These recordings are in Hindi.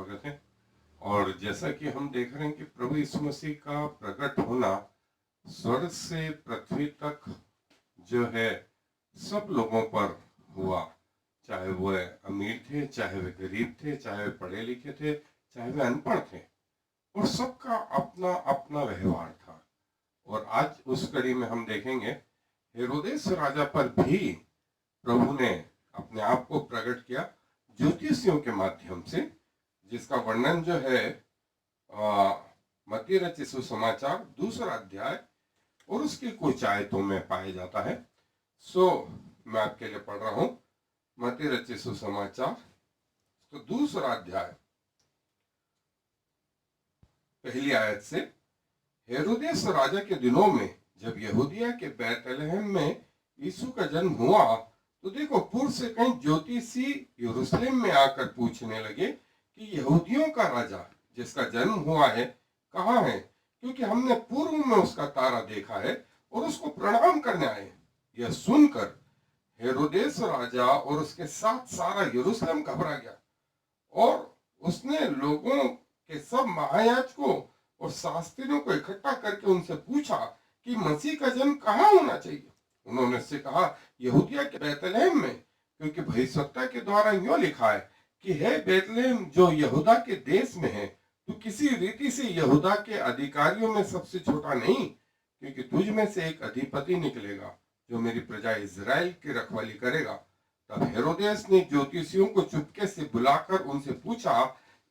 स्वागत है। और जैसा कि हम देख रहे हैं कि प्रभु यीशु मसीह का प्रकट होना स्वर्ग से पृथ्वी तक जो है सब लोगों पर हुआ, चाहे वो अमीर थे, चाहे वे गरीब थे, चाहे वे पढ़े लिखे थे, चाहे वे अनपढ़ थे, और सबका अपना अपना व्यवहार था। और आज उस कड़ी में हम देखेंगे हेरोदेस राजा पर भी प्रभु ने अपने आप को प्रकट किया ज्योतिषियों के माध्यम से, जिसका वर्णन जो है मत्ती रचित सुसमाचार 2 अध्याय और उसके कुछ आयतों में पाया जाता है। मैं आपके लिए पढ़ रहा हूं मत्ती रचित सुसमाचार तो 2 अध्याय पहली आयत से। हेरोदेस राजा के दिनों में जब यहूदिया के बैतलहम में यीशु का जन्म हुआ, तो देखो पूर्व से कई ज्योतिषी यरूशलेम में आकर पूछने लगे कि यहूदियों का राजा जिसका जन्म हुआ है कहाँ है, क्योंकि हमने पूर्व में उसका तारा देखा है और उसको प्रणाम करने आए। यह सुनकर हेरोदेस राजा और उसके साथ सारा यरूशलेम घबरा गया, और उसने लोगों के सब महायाजकों और शास्त्रियों को इकट्ठा करके उनसे पूछा कि मसीह का जन्म कहाँ होना चाहिए। उन्होंने उससे कहा, यहूदिया के बैतलहम में, क्योंकि भविष्यवक्ता के द्वारा यूं लिखा है कि हे बैतलहम जो यहूदा के देश में है, तू किसी रीति से यहूदा के अधिकारियों में सबसे छोटा नहीं, क्योंकि तुझ में से एक अधिपति निकलेगा जो मेरी प्रजा इजराइल की रखवाली करेगा। तब हेरोदेस ने ज्योतिषियों को चुपके से बुलाकर उनसे पूछा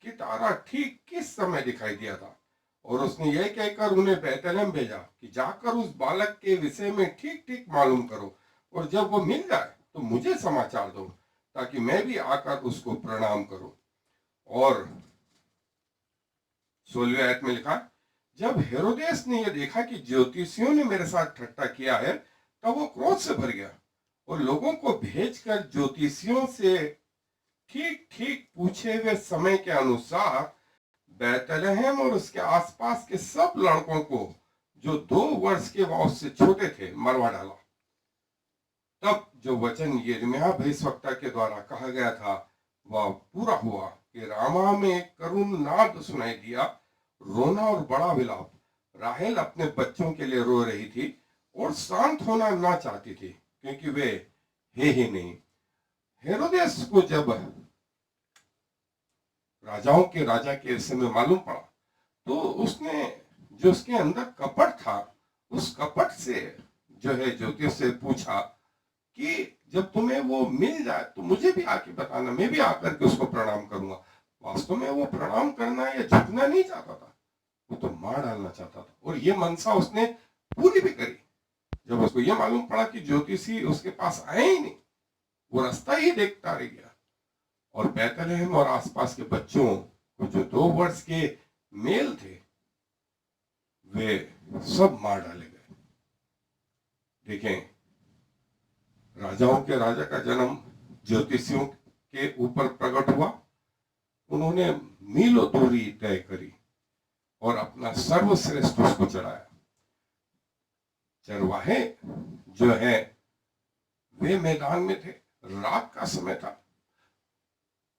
कि तारा ठीक किस समय दिखाई दिया था, और उसने यह कहकर उन्हें बैतलहम भेजा कि जाकर उस बालक के विषय में ठीक ठीक मालूम करो, और जब वो मिल जाए तो मुझे समाचार दो, ताकि मैं भी आकर उसको प्रणाम करूं। और 16वीं आयत में लिखा, जब हेरोदेस ने यह देखा कि ज्योतिषियों ने मेरे साथ ठट्टा किया है, तब वो क्रोध से भर गया और लोगों को भेजकर ज्योतिषियों से ठीक ठीक पूछे हुए समय के अनुसार बैतलहम और उसके आसपास के सब लड़कों को जो 2 वर्ष के व उससे छोटे थे मरवा डाला। तब जो वचन यिर्मयाह भविष्यवक्ता के द्वारा कहा गया था वह पूरा हुआ कि रामा में एक करुण नाद सुनाई दिया, रोना और बड़ा विलाप। राहेल अपने बच्चों के लिए रो रही थी और शांत होना ना चाहती थी, क्योंकि वे है ही नहीं। हेरोदेस को जब राजाओं के राजा के विषय में मालूम पड़ा, तो उसने जो उसके अंदर कपट था, उस कपट से जो है ज्योतिष से पूछा कि जब तुम्हें वो मिल जाए तो मुझे भी आके बताना, मैं भी आकर के उसको प्रणाम करूंगा। वास्तव में वो प्रणाम करना या झुकना नहीं चाहता था, वो तो मार डालना चाहता था, और ये मनसा उसने पूरी भी करी। जब उसको ये मालूम पड़ा कि ज्योतिषी उसके पास आए ही नहीं, वो रास्ता ही देखता रह गया, और बैतलहम और आसपास के बच्चों को जो 2 वर्ष के मेल थे वे सब मार डाले गए। देखें, राजाओं के राजा का जन्म ज्योतिषियों के ऊपर प्रकट हुआ। उन्होंने मीलों दूरी तय करी और अपना सर्वश्रेष्ठ उसको चढ़ाया। चरवाहे जो है वे मैदान में थे, रात का समय था,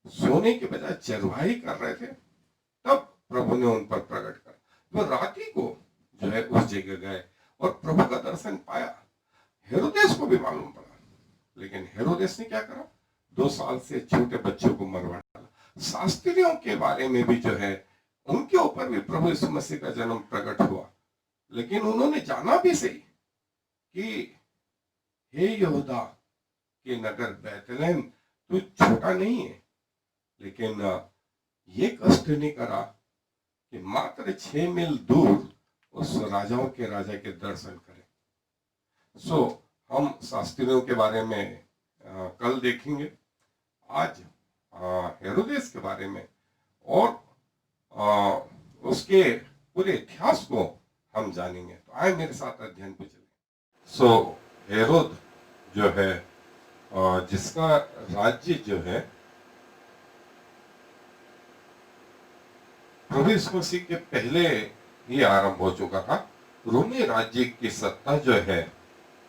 सोने के बजाय चरवाही कर रहे थे। तब प्रभु ने उन पर प्रकट कर, वो राती को जो है उस जगह गए और प्रभु का दर्शन पाया। हेरोदेस को भी मालूम पड़ा, लेकिन हेरोदेस ने क्या करा, 2 साल से छोटे बच्चों को मरवा डाला। शास्त्रियों के बारे में भी जो है उनके ऊपर भी प्रभु यीशु मसीह का जन्म प्रकट हुआ, लेकिन उन्होंने जाना भी सही कि हे यहूदा के नगर बैतलहम, तू छोटा नहीं है, लेकिन ये कष्ट नहीं करा कि मात्र 6 मील दूर उस राजाओं के राजा के दर्शन करें। हम शास्त्रियों के बारे में कल देखेंगे, आज हेरोदेस के बारे में और उसके पूरे इतिहास को हम जानेंगे। तो आए मेरे साथ अध्ययन पे चले। हेरोद जो है जिसका राज्य जो है प्रभु यीशु मसीह के पहले ही आरंभ हो चुका था। रोमी राज्य की सत्ता जो है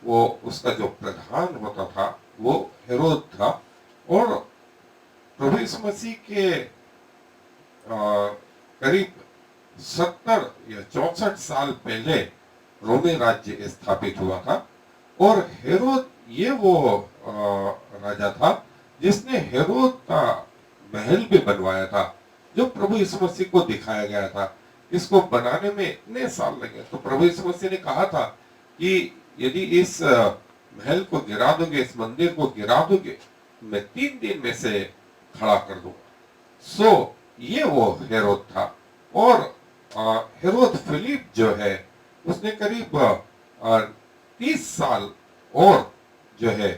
वो उसका जो प्रधान होता था वो हेरोद था, और प्रभु यीशु मसीह के करीब 70 या 64 साल पहले रोमी राज्य स्थापित हुआ था। और हेरोद ये वो राजा था जिसने हेरोद का महल भी बनवाया था, जो प्रभु यीशु मसीह को दिखाया गया था। इसको बनाने में इतने साल लगे, तो प्रभु यीशु मसीह ने कहा था कि यदि इस महल को गिरा दोगे, इस मंदिर को गिरा दोगे, मैं 3 दिन में से खड़ा कर दूंगा। सो ये वो हेरोद था। और हेरोद फिलिप जो है उसने करीब 30 साल और जो है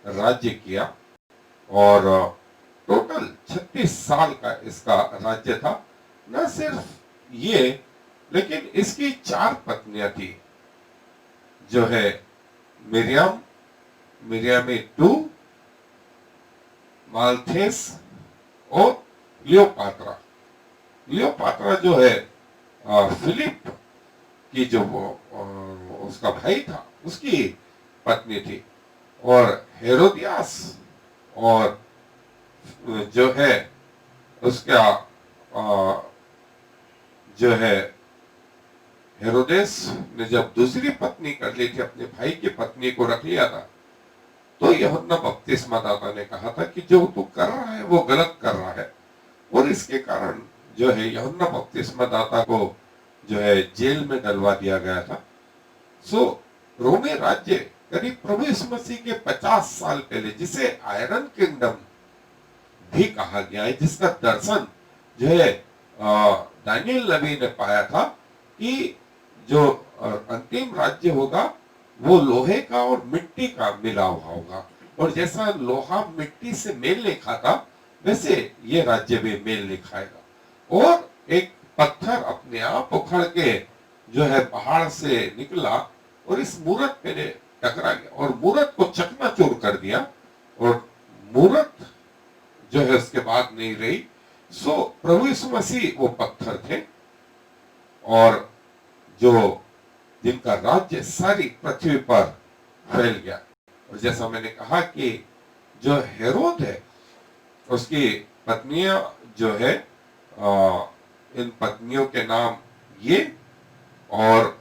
राज्य किया, और टोटल 36 साल का इसका राज्य था। न सिर्फ ये, लेकिन इसकी 4 पत्नियां थी, जो है मिरियम, मिरियामी टू, माल्थेस और लियोपात्रा। लियोपात्रा जो है फिलिप की जो उसका भाई था, उसकी पत्नी थी। और हेरोदियास और जो है उसका जो है हेरोदेस ने जब दूसरी पत्नी कर ली थी, अपने भाई की पत्नी को रख लिया था, तो यूहन्ना बपतिस्मा दाता ने कहा था कि जो तू कर रहा है वो गलत कर रहा है। और इसके कारण जो है यूहन्ना बपतिस्मा दाता को जो है जेल में डलवा दिया गया था। सो रोमी राज्य करीब प्रभु यीशु मसीह के 50 साल पहले, जिसे आयरन किंगडम भी कहा गया है, जिसका दर्शन जो है दानियल नबी ने पाया था कि जो अंतिम राज्य होगा वो लोहे का और मिट्टी का मिला हुआ होगा। और जैसा लोहा मिट्टी से मेल नहीं खाता, वैसे ये राज्य भी मेल नहीं खाएगा। और एक पत्थर अपने आप उखड़ के जो है पहाड़ से निकला और इस मूरत पे टकरा गया और मूरत को चकनाचूर कर दिया, और मूरत जो है उसके बाद नहीं रही। सो प्रभु यीशु मसीह वो पत्थर थे, और जो जिनका राज्य सारी पृथ्वी पर फैल गया। और जैसा मैंने कहा कि जो हेरोद है, उसकी पत्नियां जो है इन पत्नियों के नाम ये, और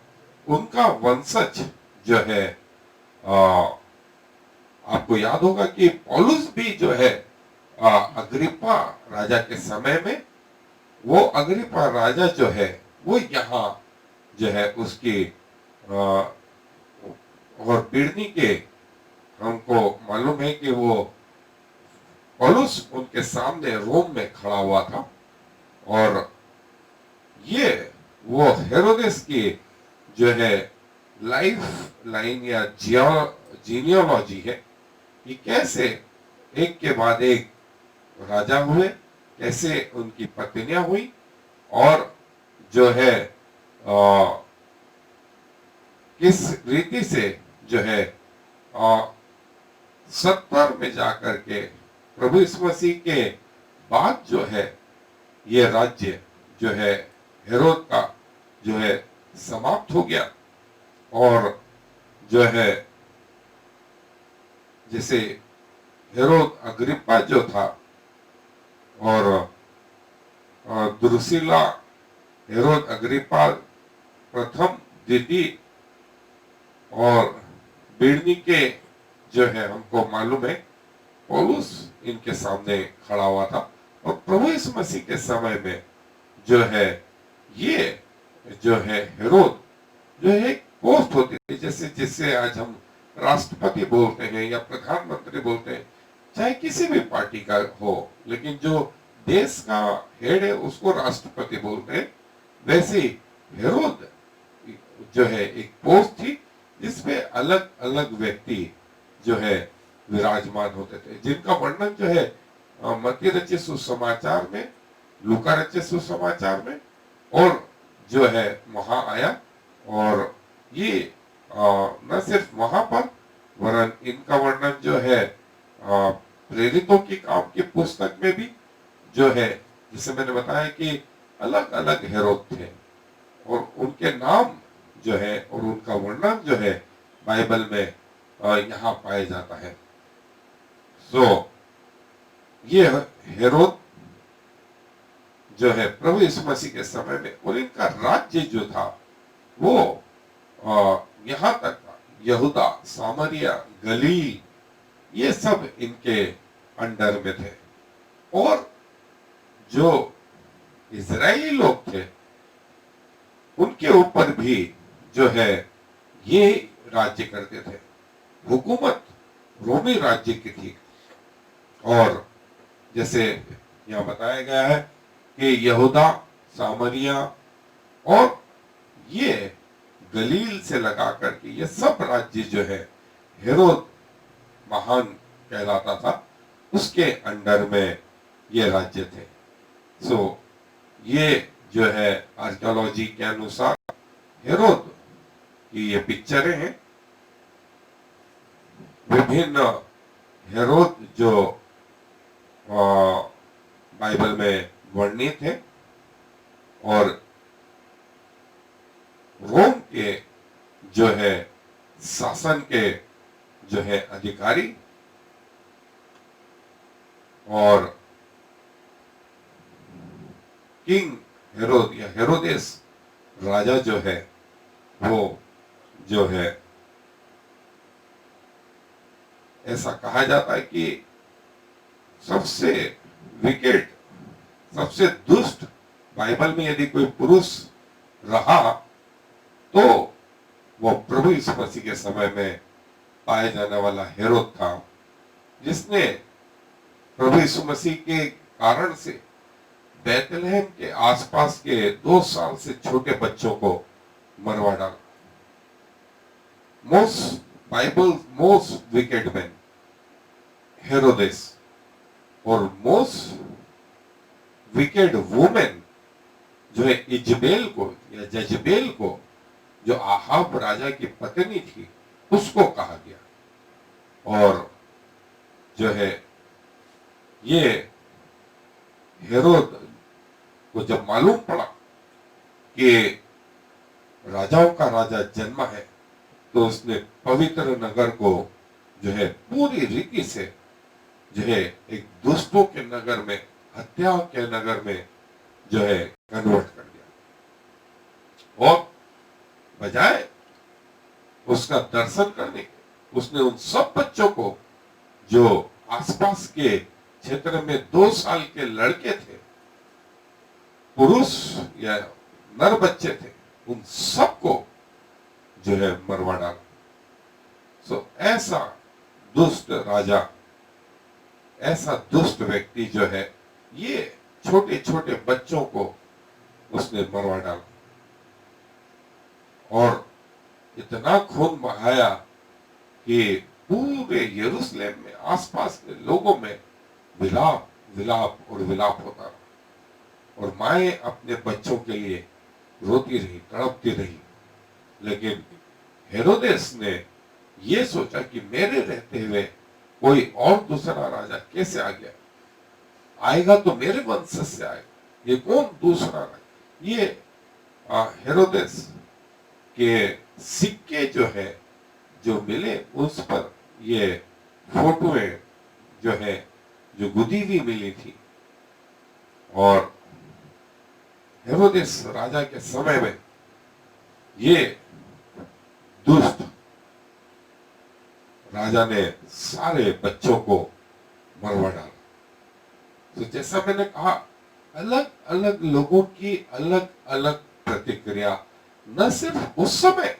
उनका वंशज जो है आपको याद होगा कि पौलुस भी जो है अग्रिप्पा राजा के समय में, वो अग्रिप्पा राजा जो है वो यहाँ जो है उसकी और पीढ़नी के हमको मालूम है कि वो पौलुस उनके सामने रोम में खड़ा हुआ था। और ये वो हेरोदेस की जो है लाइफ लाइन या जीनियोलॉजी है कि कैसे एक के बाद एक राजा हुए, कैसे उनकी पत्नियां हुई, और जो है किस रीति से जो है 70 में जाकर के प्रभु यीशु मसीह के बाद जो है ये राज्य जो है हेरोद का जो है समाप्त हो गया। और जो है जैसे हेरोद अग्रिप्पा जो था, और द्रुसिला, हेरोद अग्रिप्पा प्रथम, द्वितीय और बिरनी के जो है हमको मालूम है पौलुस इनके सामने खड़ा हुआ था। और प्रभु यीशु मसीह के समय में जो है ये जो है हेरोद जो है एक पोस्ट होती थी, जैसे जिससे आज हम राष्ट्रपति बोलते हैं या प्रधानमंत्री बोलते हैं, चाहे किसी भी पार्टी का हो, लेकिन जो देश का हेड है उसको राष्ट्रपति बोलते हैं। वैसे हेरोद जो है एक पोस्ट थी जिसपे अलग अलग व्यक्ति जो है विराजमान होते थे, जिनका वर्णन जो है मत्ती रचित सुसमाचार में, लूका रचित सुसमाचार में, और जो है वहां आया। और ये न सिर्फ वहां पर, वरन इनका वर्णन जो है प्रेरितों की काम की पुस्तक में भी जो है, जिसे मैंने बताया कि अलग अलग हेरोद थे और उनके नाम जो है और उनका वर्णन जो है बाइबल में यहाँ पाया जाता है। सो ये हेरोद जो है प्रभु यीशु मसीह के समय में, और इनका राज्य जो था वो यहाँ तक था, यहूदा, सामरिया, गलील, ये सब इनके अंडर में थे। और जो इजरायली लोग थे उनके ऊपर भी जो है ये राज्य करते थे। हुकूमत रोमी राज्य की थी। और जैसे यहाँ बताया गया है कि यहूदा, सामरिया और ये गलील से लगा करके ये सब राज्य जो है हेरोद महान कहलाता था, उसके अंडर में ये राज्य थे। सो ये जो है आर्कियोलॉजी के अनुसार हेरोद की ये पिक्चरें हैं। विभिन्न हेरोद जो बाइबल में वर्णित है, और रोम के जो है शासन के जो है अधिकारी, और किंग हेरोद या हेरोदेस राजा जो है वो जो है ऐसा कहा जाता है कि सबसे विकेट, सबसे दुष्ट बाइबल में यदि कोई पुरुष रहा तो वो प्रभु यीशु मसीह के समय में पाए जाने वाला हेरोद था, जिसने प्रभु यीशु मसीह के कारण से बैतलहम के आसपास के 2 साल से छोटे बच्चों को मरवा डाला। मोस्ट विकेट मैन हेरोदेस, और मोस्ट विकेट वुमेन जो है इजबेल को या जजबेल को, जो आहाब राजा की पत्नी थी, उसको कहा गया। और जो है ये हेरोद को जब मालूम पड़ा कि राजाओं का राजा जन्मा है, तो उसने पवित्र नगर को जो है पूरी रीति से जो है एक दुष्टों के नगर में, हत्या के नगर में जो है कन्वर्ट कर दिया। और बजाय उसका दर्शन करने के, उसने उन सब बच्चों को जो आसपास के क्षेत्र में 2 साल के लड़के थे, पुरुष या नर बच्चे थे, उन सबको जो है मरवा डाला। सो ऐसा दुष्ट राजा, ऐसा दुष्ट व्यक्ति जो है, ये छोटे छोटे बच्चों को उसने मरवा डाला और इतना खून बहाया कि पूरे यरूशलेम में, आसपास के लोगों में विलाप विलाप और विलाप होता रहा। और माएं अपने बच्चों के लिए रोती रही, तड़पती रही। लेकिन हेरोदेस ने ये सोचा कि मेरे रहते हुए कोई और दूसरा राजा कैसे आ गया, आएगा तो मेरे वंश से आएगा, ये कौन दूसरा राजा। ये हेरोदेस के सिक्के जो है, जो मिले, उस पर ये फोटोएं जो है, जो गुदी हुई मिली थी। और हेरोदेस राजा के समय में ये दुष्ट राजा ने सारे बच्चों को मरवा डाला। तो जैसा मैंने कहा, अलग अलग लोगों की अलग अलग प्रतिक्रिया, न सिर्फ उस समय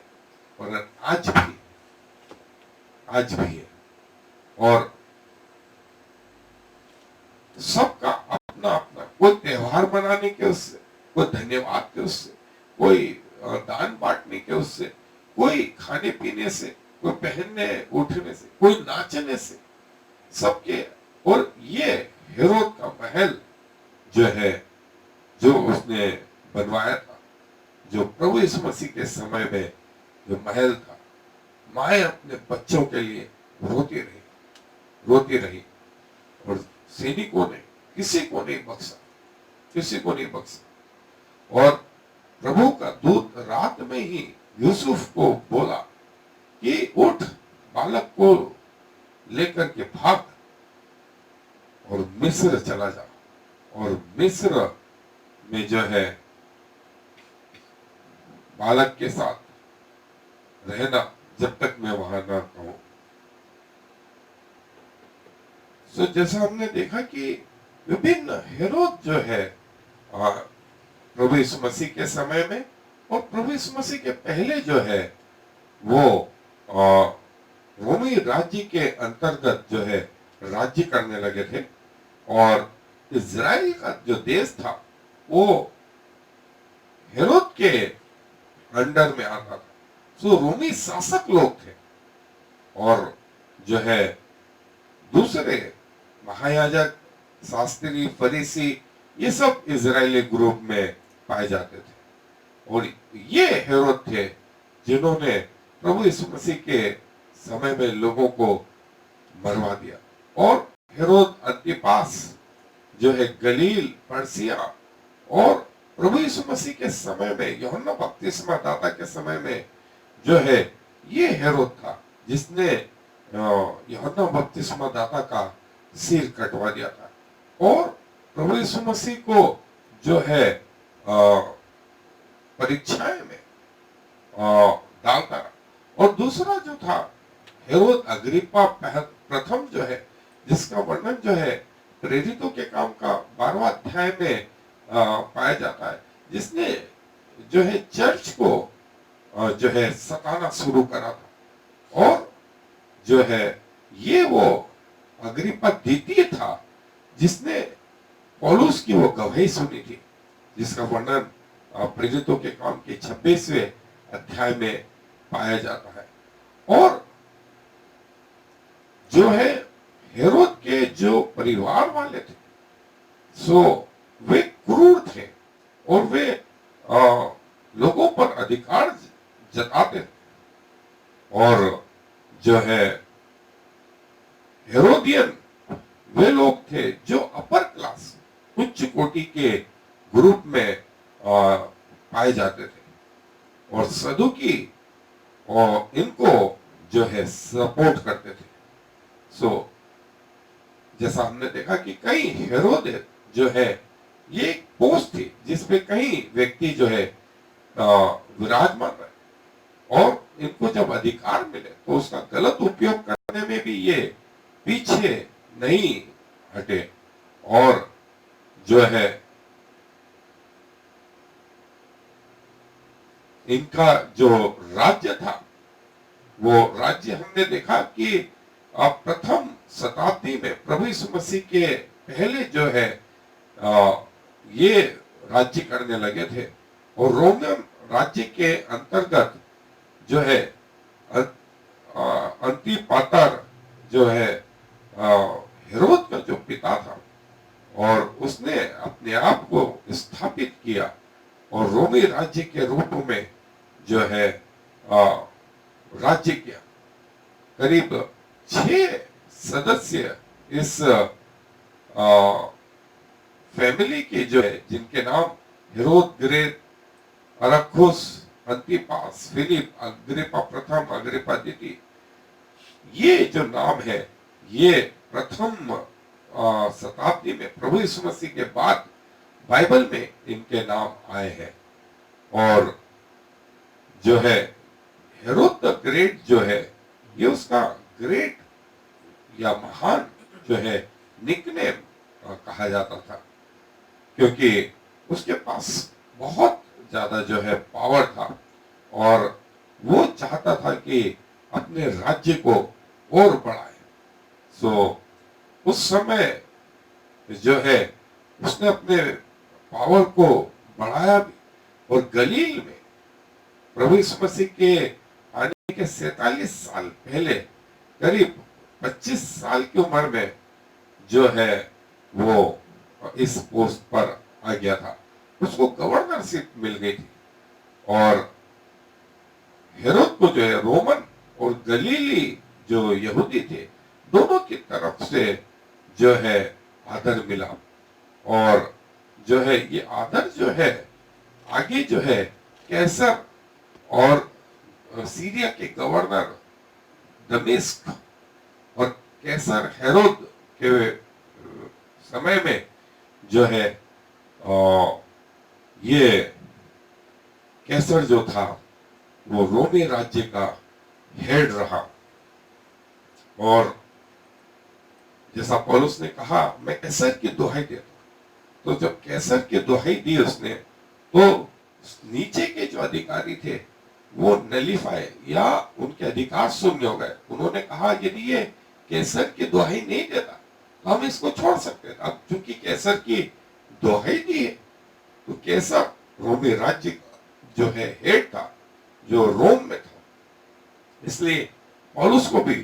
और आज भी है। और सबका अपना अपना, कोई त्योहार मनाने के उससे, कोई धन्यवाद के उससे, कोई दान बांटने के उससे, कोई खाने पीने से, कोई पहनने उठने से, कोई नाचने से, सबके। और ये हेरोद का महल जो है, जो उसने बनवाया था, जो प्रभु यीशु मसीह के समय में जो महल था, माए अपने बच्चों के लिए रोती रही। और सैनिकों ने किसी को नहीं बख्शा। और प्रभु का दूत रात में ही यूसुफ को बोला कि उठ, बालक को लेकर के भाग और मिस्र चला जा। और मिस्र में जो है बालक के साथ रहना जब तक मैं वहां ना कहूं। तो जैसा हमने देखा कि विभिन्न हेरोद जो है प्रभु यीशु मसीह के समय में और प्रभु यीशु मसीह के पहले जो है वो रोमी राज्य के अंतर्गत जो है राज्य करने लगे थे और इज़राइल का जो देश था वो हेरोद के अंडर में आता था। सो रोमी शासक लोग थे और जो है दूसरे महायाजक, शास्त्री, फरीसी ये सब इजरायली ग्रुप में पाए जाते थे और ये हेरोद थे जिन्होंने प्रभु यीशु मसीह के समय में लोगों को मरवा दिया। और हेरोद अंतिपास जो है गलील, पर्सिया और प्रभु यीशु मसीह के समय में यूहन्ना बपतिस्मा दाता के समय में जो है ये हेरोद था जिसने यूहन्ना बपतिस्मा दाता का सिर कटवा दिया था और प्रभु यीशु मसीह को जो है परीक्षाएं में डालता रहा। और दूसरा जो था हेरोद अग्रिप्पा प्रथम जो है जिसका वर्णन जो है प्रेरितों के काम का 12वां अध्याय में पाया जाता है, जिसने जो है चर्च को जो है सताना शुरू करा था। और जो है ये वो अग्रिप्पा द्वितीय था जिसने पौलुस की वो गवाही सुनी थी, जिसका वर्णन प्रेरितों के काम के 26वें अध्याय में पाया जाता है। और जो है हेरोद के जो परिवार वाले थे सो वे क्रूर थे और वे लोगों पर अधिकार जताते थे। और जो है हेरोदियन वे लोग थे जो अपर क्लास, उच्च कोटि के ग्रुप में पाए जाते थे और सदुकी और इनको जो है सपोर्ट करते थे। सो जैसा हमने देखा कि कई हेरोद जो है ये एक पोस्ट थी जिसपे कई व्यक्ति जो है विराजमान रहे और इनको जब अधिकार मिले तो उसका गलत उपयोग करने में भी ये पीछे नहीं हटे। और जो है इनका जो राज्य था वो राज्य हमने देखा कि प्रथम शताब्दी में प्रभु यीशु मसीह के पहले जो है ये राज्य करने लगे थे और रोमन राज्य के अंतर्गत जो है अंतिपातर जो है हेरोद का जो पिता था और उसने अपने आप को स्थापित किया और रोमी राज्य के रूप में जो है राज्य किया। करीब 6 सदस्य इस फैमिली के जो है जिनके नाम हेरोद ग्रेट, अरखुस, अंतिपास, फिलिप, अग्रिप्पा प्रथम, अग्रिप्पा द्वितीय, ये जो नाम है ये प्रथम शताब्दी में प्रभु यीशु मसीह के बाद बाइबल में इनके नाम आए हैं। और जो है हेरोद द ग्रेट जो है ये उसका ग्रेट या महान जो है निकनेम कहा जाता था क्योंकि उसके पास बहुत ज्यादा जो है पावर था और वो चाहता था कि अपने राज्य को और बढ़ाए। सो उस समय जो है उसने अपने पावर को बढ़ाया भी और गलील में प्रभु यीशु मसीह के आने के 47 साल पहले करीब 25 साल की उम्र में जो है वो इस पोस्ट पर आ गया था, उसको गवर्नरशिप मिल गई थी। और हेरोद को जो है रोमन और गलीली जो यहूदी थे दोनों की तरफ से जो है आदर मिला और जो है ये आदर जो है आगे जो है कैसर और सीरिया के गवर्नर दमिश्क और कैसर हेरोद के समय में जो है ये कैसर जो था वो रोमी राज्य का हेड रहा। और जैसा पौलुस ने कहा, मैं कैसर की दुहाई देता। तो जब कैसर की दुहाई दी उसने, तो नीचे के जो अधिकारी थे वो नलीफाई या उनके अधिकार शून्य हो गए। उन्होंने कहा यदि ये कैसर की दुहाई नहीं देता तो हम इसको छोड़ सकते थे। अब चूंकि कैसर की दुहाई दी है तो कैसर रोमी राज्य का जो है हेड था, जो रोम में था, इसलिए पौलुस को भी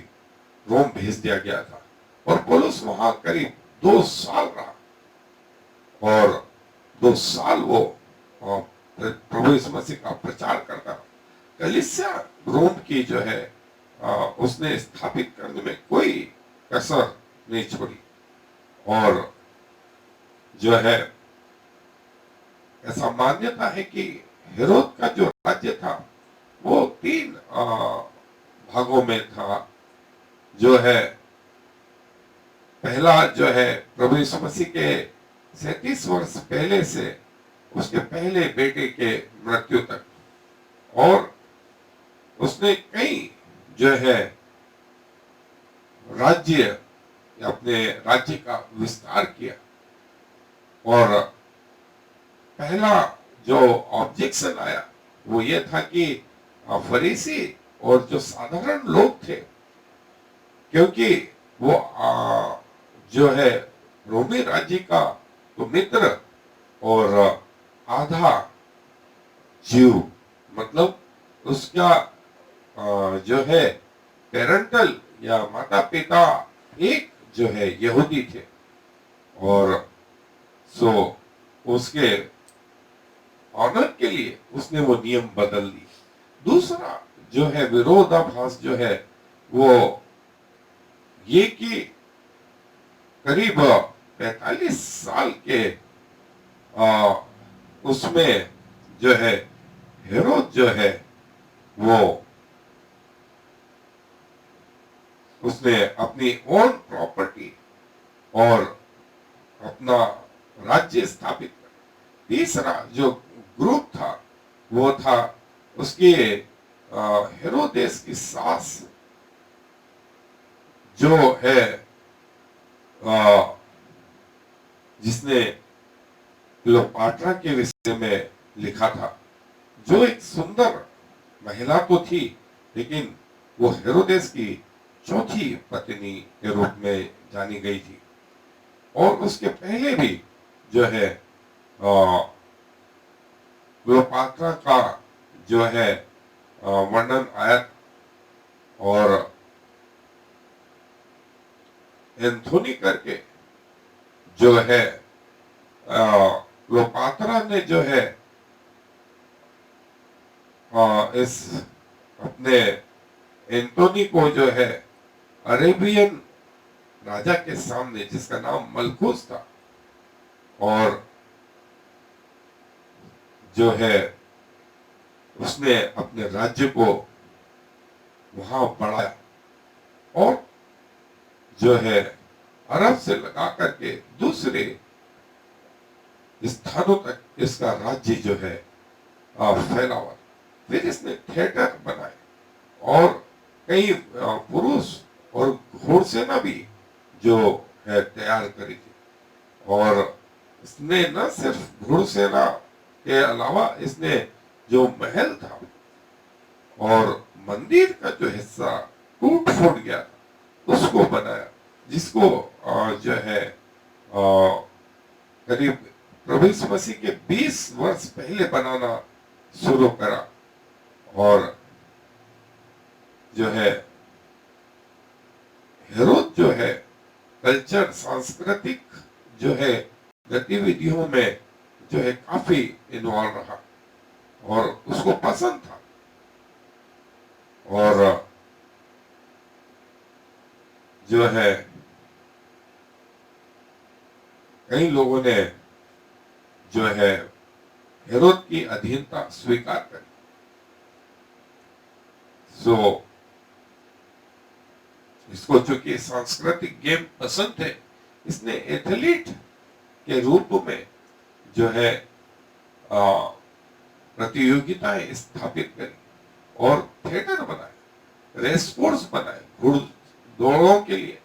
रोम भेज दिया गया था। और पौलुस वहां करीब 2 साल रहा और 2 साल वो प्रभु यीशु मसीह का प्रचार करता रहा। कलीसिया रोम की जो है उसने स्थापित करने में कोई कसर नहीं छोड़ी। और जो है ऐसा मान्यता है कि हेरोद का जो राज्य था वो 3 भागों में था। जो है पहला जो है प्रभु यीशु मसीह के 37 वर्ष पहले से उसके पहले बेटे के मृत्यु तक, और उसने कई जो है राज्य अपने राज्य का विस्तार किया। और पहला जो ऑब्जेक्शन आया वो ये था कि फरीसी और जो साधारण लोग थे, क्योंकि वो जो है रोमी राज्य का तो मित्र और आधा जीव, मतलब उसका जो है पेरेंटल या माता पिता एक जो है यहूदी थे। और सो उसके ऑनर के लिए उसने वो नियम बदल दी। दूसरा जो है विरोधाभास जो है वो ये कि करीब 45 साल के उसमें जो है हेरोद जो है वो उसने अपनी ओन प्रॉपर्टी और अपना राज्य स्थापित कर। तीसरा जो ग्रुप था वो था उसके हेरोदेस की सास जो है जिसने क्लियोपाट्रा के विषय में लिखा था, जो एक सुंदर महिला तो थी लेकिन वो हेरोदेस की चौथी पत्नी के रूप में जानी गई थी। और उसके पहले भी जो है क्लियोपाट्रा का जो है वर्णन आया। और एंथोनी करके जो है क्लियोपाट्रा ने जो है इस अपने एंटोनी को जो है अरेबियन राजा के सामने, जिसका नाम मलखूस था, और जो है उसने अपने राज्य को वहां बढ़ाया और जो है अरब से लगा करके दूसरे स्थानों तक इसका राज्य जो है फैला हुआ। फिर इसने थिएटर बनाए और कई पुरुष और घोड़सेना भी जो है तैयार करी थी। और इसने न सिर्फ घोड़सेना के अलावा इसने जो महल था और मंदिर का जो हिस्सा टूट फूट गया था उसको बनाया, जिसको जो है करीब प्रभु यीशु मसीह के 20 वर्ष पहले बनाना शुरू करा। और जो है हेरोद जो है कल्चर, सांस्कृतिक जो है गतिविधियों में जो है काफी इन्वॉल्व रहा और उसको पसंद था। और जो है कई लोगों ने जो है हेरोद की अधीनता स्वीकार करी। सो इसको चूंकि सांस्कृतिक गेम पसंद थे, इसने एथलीट के रूप में जो है प्रतियोगिताएं स्थापित करी और थिएटर बनाए, रेस कोर्स बनाए, दौड़ों के लिए,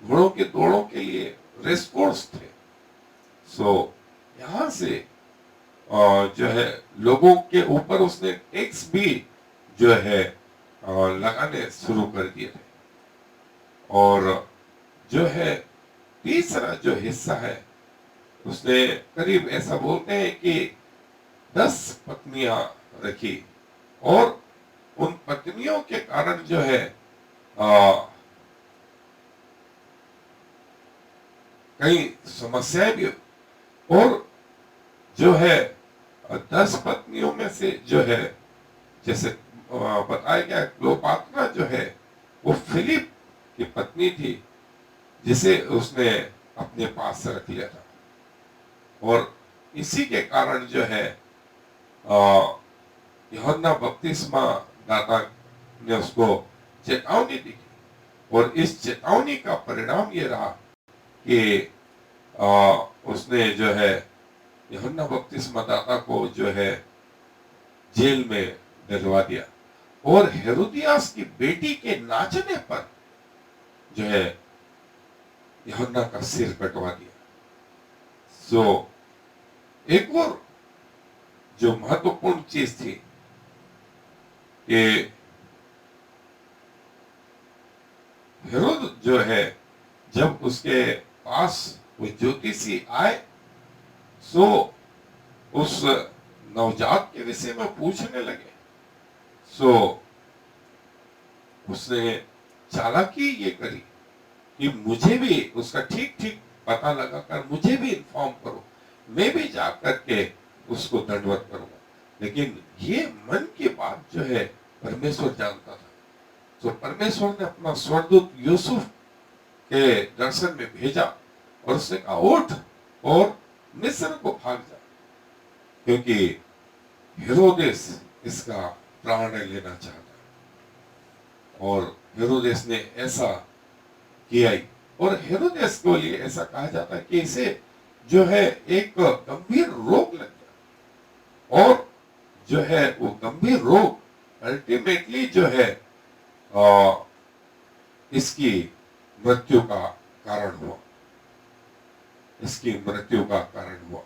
घोड़ों के दौड़ों के लिए रेस कोर्स थे। सो यहाँ से जो है लोगों के ऊपर उसने टैक्स भी जो है लगाने शुरू कर दिए थे। और जो है तीसरा जो हिस्सा है उसने करीब ऐसा बोलते हैं कि 10 पत्नियां रखी और उन पत्नियों के कारण जो है कई समस्याएं भी, और जो है 10 पत्नियों में से जो है जैसे बताया गया क्लोपात्रा जो है वो फिलिप की पत्नी थी जिसे उसने अपने पास से रख लिया था। और इसी के कारण जो है यूहन्ना बपतिस्मा दाता ने उसको चेतावनी दी और इस चेतावनी का परिणाम ये रहा कि उसने जो है यूहन्ना बपतिस्मा दाता को जो है जेल में डलवा दिया और हेरोदियास की बेटी के नाचने पर जो है यूहन्ना का सिर कटवा दिया। सो एक और जो महत्वपूर्ण चीज थी कि हेरोद जो है जब उसके पास वो ज्योतिषी आए सो उस नवजात के विषय में पूछने लगे। सो उसने चालाकी ये करी कि मुझे भी उसका ठीक ठीक पता लगा कर मुझे भी इन्फॉर्म करो, मैं भी जा करके उसको दंडवत करूंगा। लेकिन ये मन की बात जो है परमेश्वर जानता था। तो परमेश्वर ने अपना स्वर्गदूत यूसुफ के दर्शन में भेजा और उसने कहा उठ और मिस्र को भाग जा, क्योंकि हेरोदेस इसका प्राण लेना चाहता। और हेरोदेस ने ऐसा किया ही। और हेरोदेस को लिए ऐसा कहा जाता है कि इसे जो है एक गंभीर रोग लग गया और जो है वो गंभीर रोग अल्टीमेटली जो है इसकी मृत्यु का कारण हुआ, इसकी मृत्यु का कारण हुआ।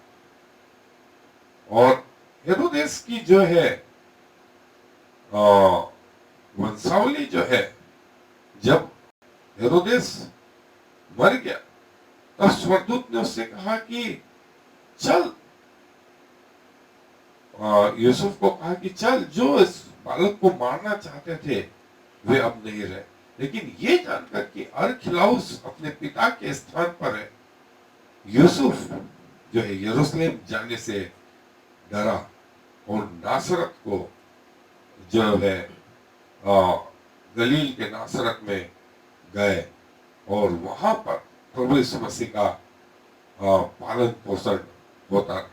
और हेरोदेस की जो है वंशावली जो है, जब हेरोदेस मर गया तब स्वर्गदूत ने उससे कहा कि चल, यूसुफ को कहा कि चल, जो इस बालक को मारना चाहते थे वे अब नहीं रहे। लेकिन ये जानकर कि अरखिलाउस अपने पिता के स्थान पर है, यूसुफ जो है यरूशलेम जाने से डरा और नासरत को जो है गलील के नासरत में गए और वहां पर प्रभु यीशु मसीह का पालन पोषण होता।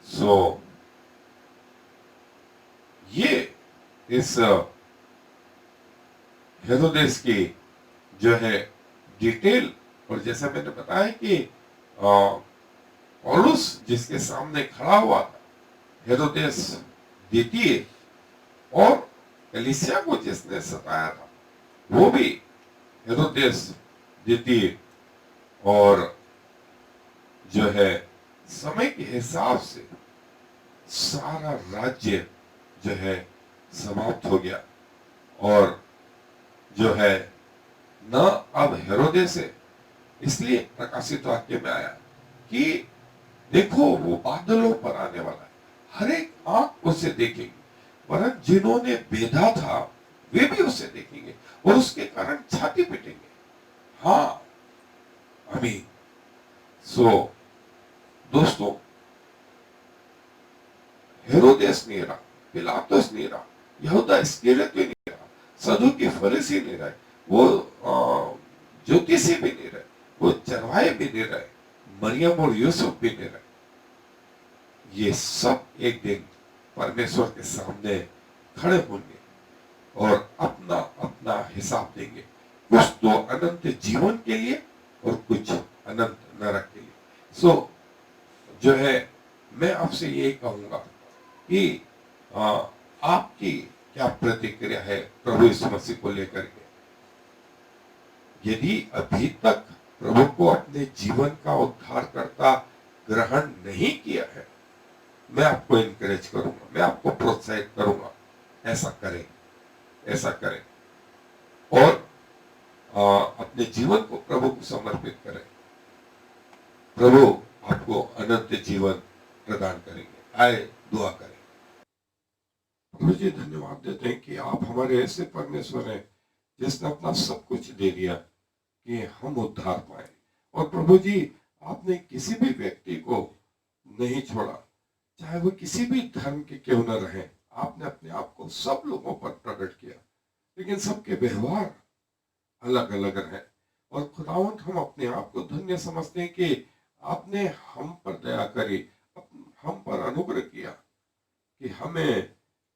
सो ये इस हेरोदेस की जो है डिटेल, और जैसा मैंने बताया कि पौलुस जिसके सामने खड़ा हुआ था हेरोदेस द्वितीय, और कलीसिया को जिसने सताया था वो भी हेरोदेस द्वितीय। और जो है समय के हिसाब से सारा राज्य जो है समाप्त हो गया और जो है न अब हेरोदेस है। इसलिए प्रकाशित वाक्य में आया कि देखो वो बादलों पर आने वाला है, हर एक आंख उसे देखेगी, वरन जिन्होंने बेधा था वे भी उसे देखेंगे और उसके कारण छाती पीटेंगे। हाँ, आमीन। सो दोस्तों, हेरोदेस नहीं रहा, पिलातुस नहीं रहा, यहूदा इस्करियोत भी नहीं रहा, सदूकी फरीसी नहीं रहे, वो ज्योतिषी भी नहीं रहे, वो चरवाहे भी नहीं रहे, मरियम और यूसुफ भी नहीं रहे। ये सब एक दिन परमेश्वर के सामने खड़े होंगे और अपना अपना हिसाब देंगे, कुछ तो अनंत जीवन के लिए और कुछ अनंत नरक के लिए। सो जो है मैं आपसे ये कहूंगा कि आपकी क्या प्रतिक्रिया है प्रभु यीशु मसीह को लेकर के। यदि अभी तक प्रभु को अपने जीवन का उद्धारकर्ता ग्रहण नहीं किया है, मैं आपको इनकरेज करूंगा, मैं आपको प्रोत्साहित करूंगा, ऐसा करें, ऐसा करें और अपने जीवन को प्रभु को समर्पित करें। प्रभु आपको अनंत जीवन प्रदान करेंगे। आए दुआ करें। प्रभु जी, धन्यवाद देते हैं कि आप हमारे ऐसे परमेश्वर हैं जिसने अपना सब कुछ दे दिया कि हम उद्धार पाए। और प्रभु जी, आपने किसी भी व्यक्ति को नहीं छोड़ा, चाहे वो किसी भी धर्म के क्यों न रहे। आपने अपने आप को सब लोगों पर प्रकट किया, लेकिन सबके व्यवहार अलग अलग रहे। और खुदावंत, हम अपने आप को धन्य समझते हैं कि आपने हम पर दया करी, हम पर अनुग्रह किया कि हमें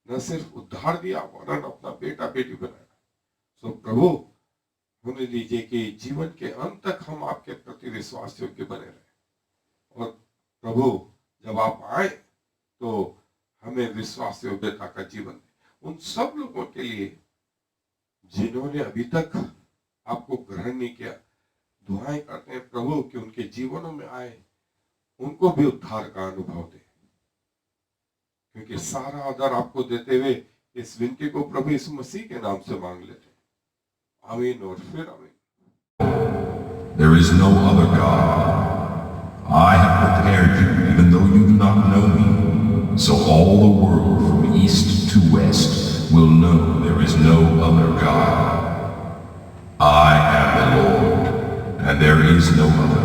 न सिर्फ उद्धार दिया वरन अपना बेटा बेटी बनाया। सो प्रभु, होने दीजिए कि जीवन के अंत तक हम आपके प्रति विश्वास योग्य बने रहे। और प्रभु, जब आप आए तो हमें विश्वास योग्यता का जीवन दे। उन सब लोगों के लिए जिन्होंने अभी तक आपको ग्रहण नहीं किया, दुआएं करते हैं प्रभु कि उनके जीवनों में आए, उनको भी उद्धार का अनुभव दे। क्योंकि सारा आदर आपको देते हुए इस विनती को प्रभु यीशु मसीह के नाम से मांग लेते हैं। आमीन और फिर आमीन। There is no other God. I have prepared you, even though you do not know me, so all the world from east to west will know there is no other God. I am the Lord, and there is no other.